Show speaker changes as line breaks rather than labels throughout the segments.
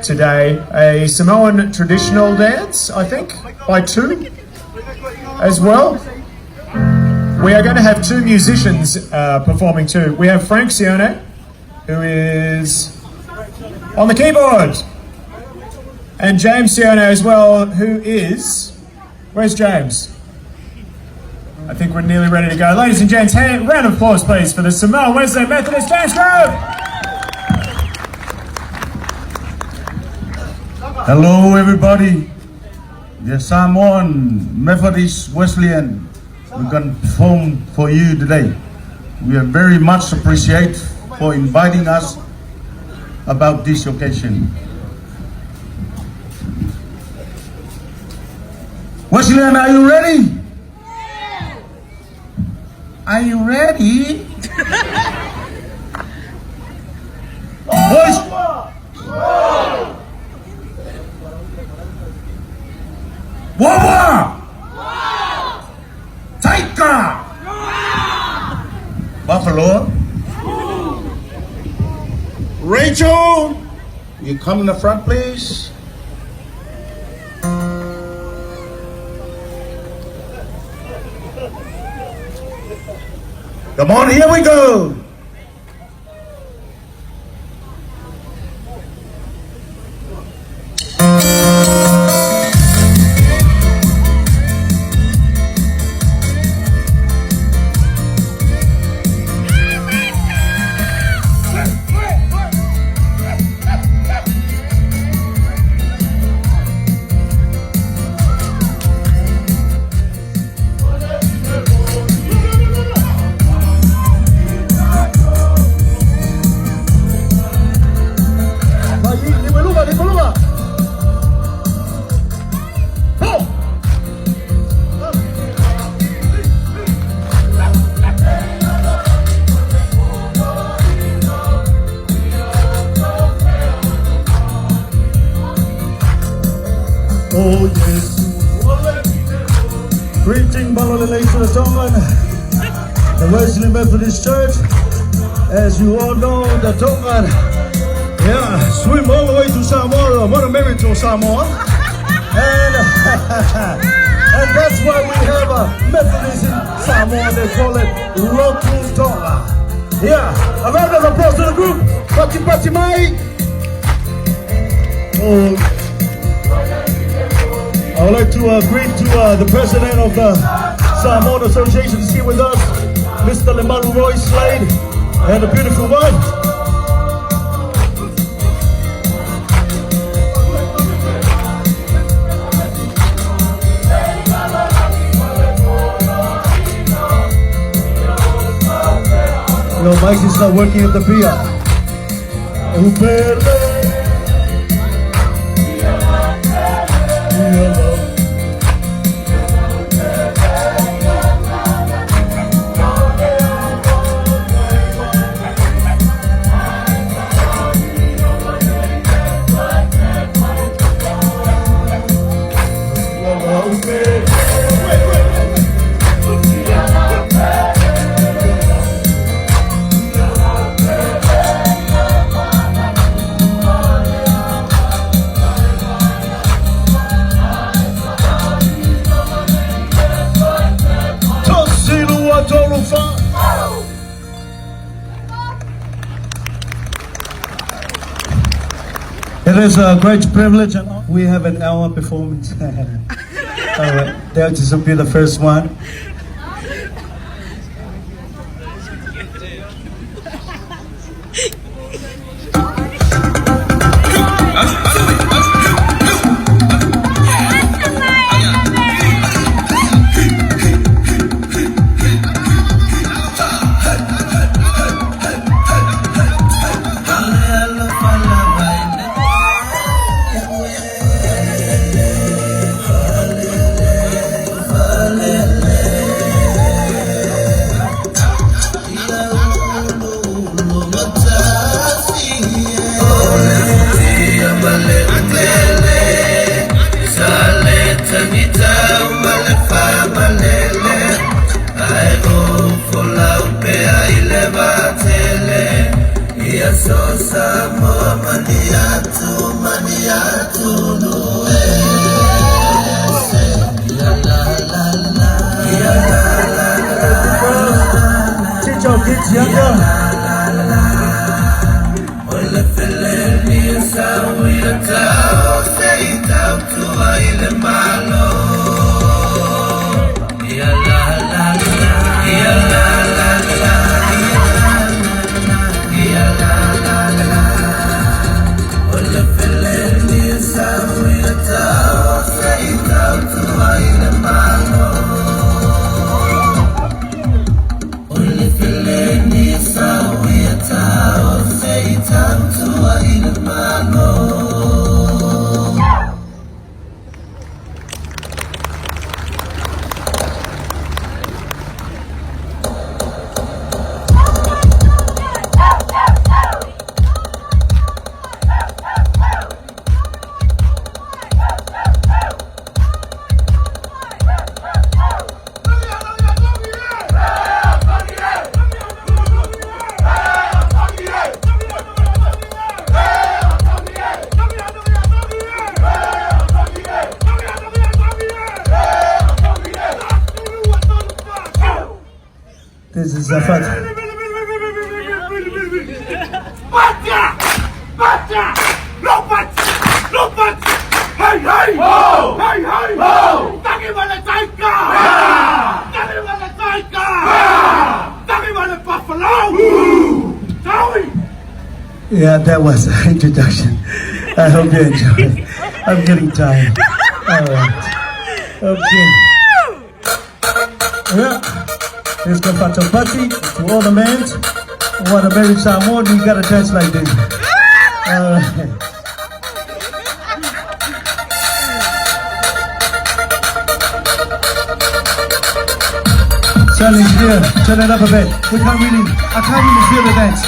today. A Samoan traditional dance, I think, by two as well. We are going to have two musicians performing too. We have Frank Sione, who is on the keyboard, and James Sione as well, who is... Where's James? I think we're nearly ready to go. Ladies and gents, round of applause please for the Samoan Wednesday Methodist Dance Group!
Hello everybody, the Samoan Methodist Wesleyan, we're going to perform for you today. We are very much appreciate for inviting us about this occasion. Wesleyan, are you ready? Are you ready? Voice. Wawa. Taika. Buffalo. Rachel, you come in the front, please. Come on, here we go.
Oh yes, greeting Balolele to the Tongan, the Wesleyan Methodist Church. As you all know, the Tongan, swim all the way to Samoa, want to marry to Samoa. And that's why we have a Methodist in Samoa, they call it Lotu Tonga. A round of applause to the group, Pati Pati Mai. I would like to greet to the president of the Samoan Association is here with us, Mr. Lemaru Roy Slade, and a beautiful wife. Your mic is not working at the pier. It is a great privilege, and we have an hour performance. This will be the first one. So Samoa mani atu mani kids younger. This is a fact.
Hey, hey! Ho! Hey, hey! Ho! Taki wale taika! Taki wale taika! Taki wale buffalo! Tawi!
Yeah, that was an introduction. I hope you enjoyed. I'm getting tired. All right. Okay. Yeah. Let's go for the party to all the men. Want to marry Samoan? You gotta dance like this. All right. Challenge here. Turn it up a bit. I can't really feel the dance.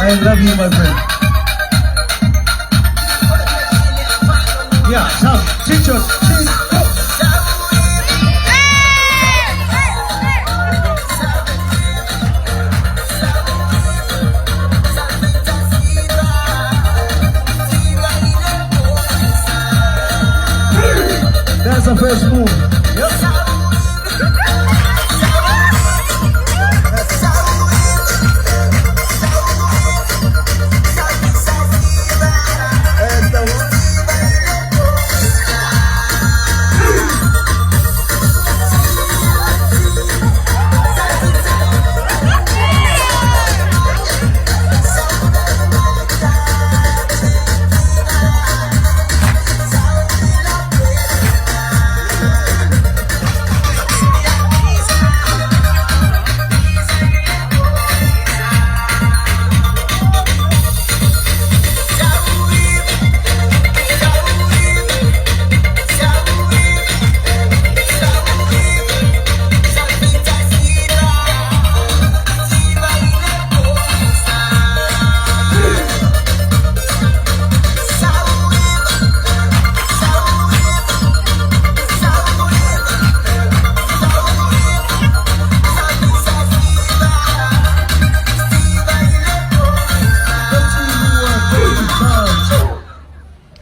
I love you, my friend. Yeah, now, teach us. That's the first move. Yep.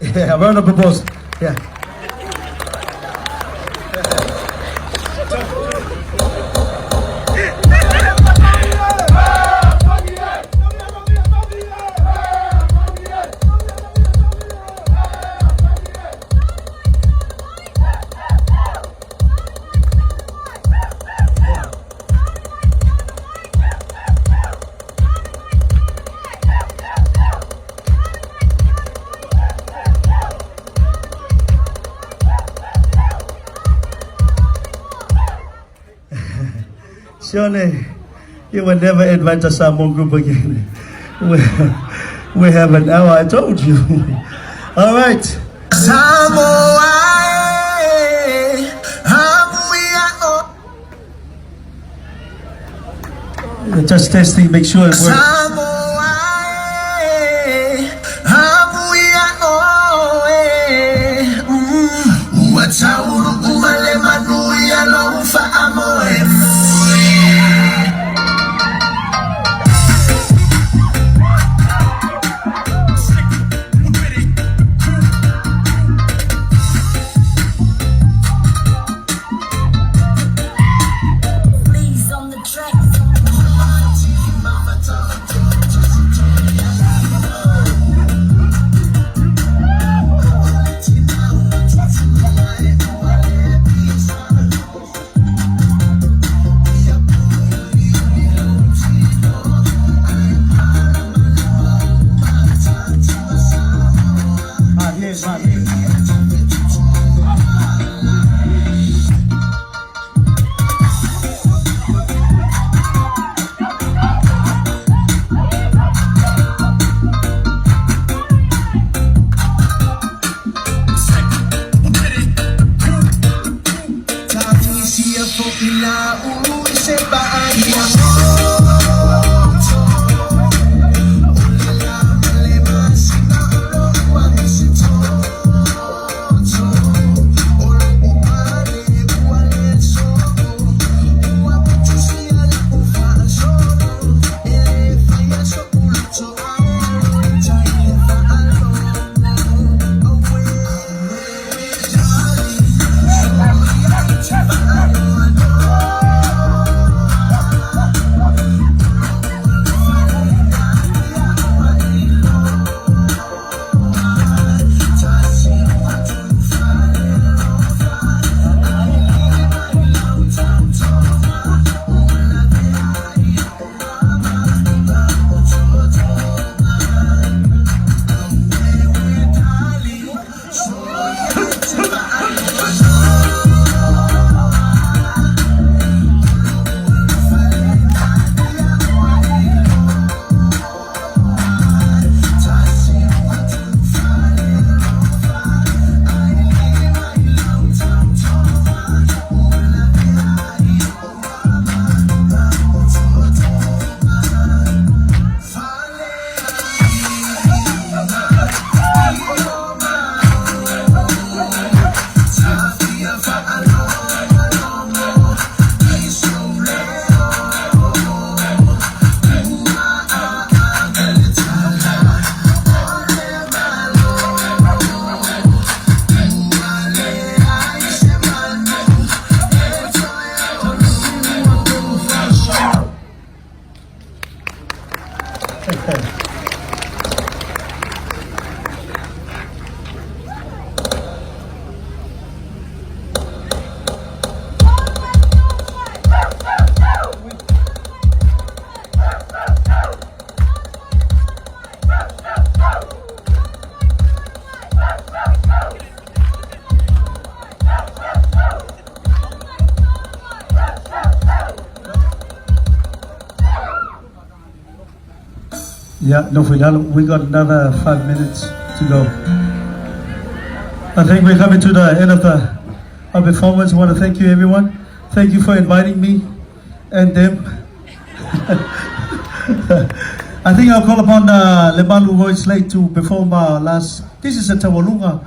Yeah, round of applause. Yeah. Surely, you will never invite the Samoan group again. We have an hour, I told you. All right. Samoa, just testing, make sure it works. Yeah, no, we got another 5 minutes to go. I think we're coming to the end of our performance. I want to thank you, everyone. Thank you for inviting me and them. I think I'll call upon Lebalu Voice Lake to perform our last. This is a Tawalunga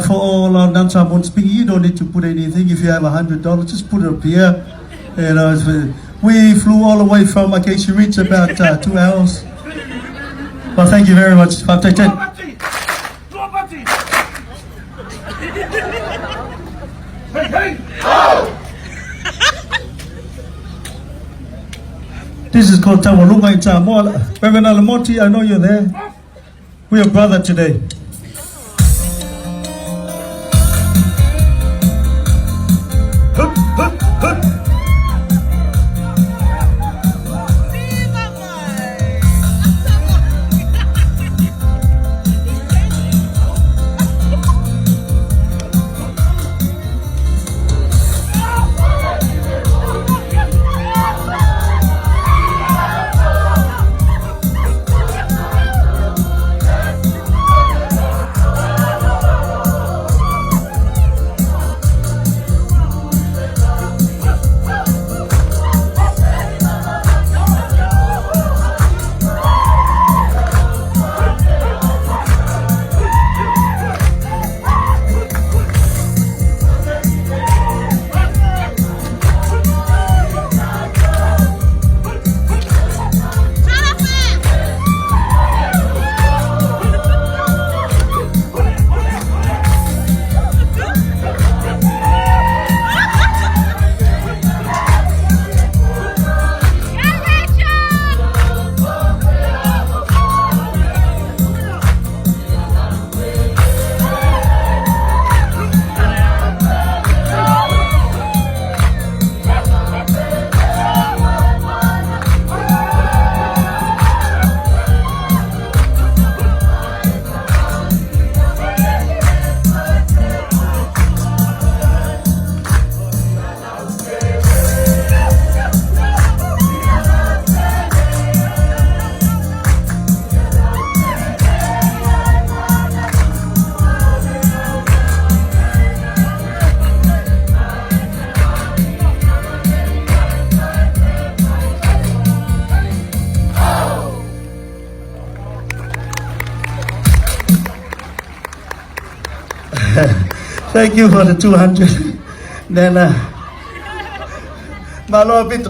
for all our non-Samoan speaking. You don't need to put anything. If you have $100, just put it up here. You know, we flew all the way from Acacia Reach about 2 hours. Well, thank you very much. This is called Tawalunga in Samoa. Reverend Alamonti, I know you're there. We are brother today. Thank you for the 200. Then, malo pito.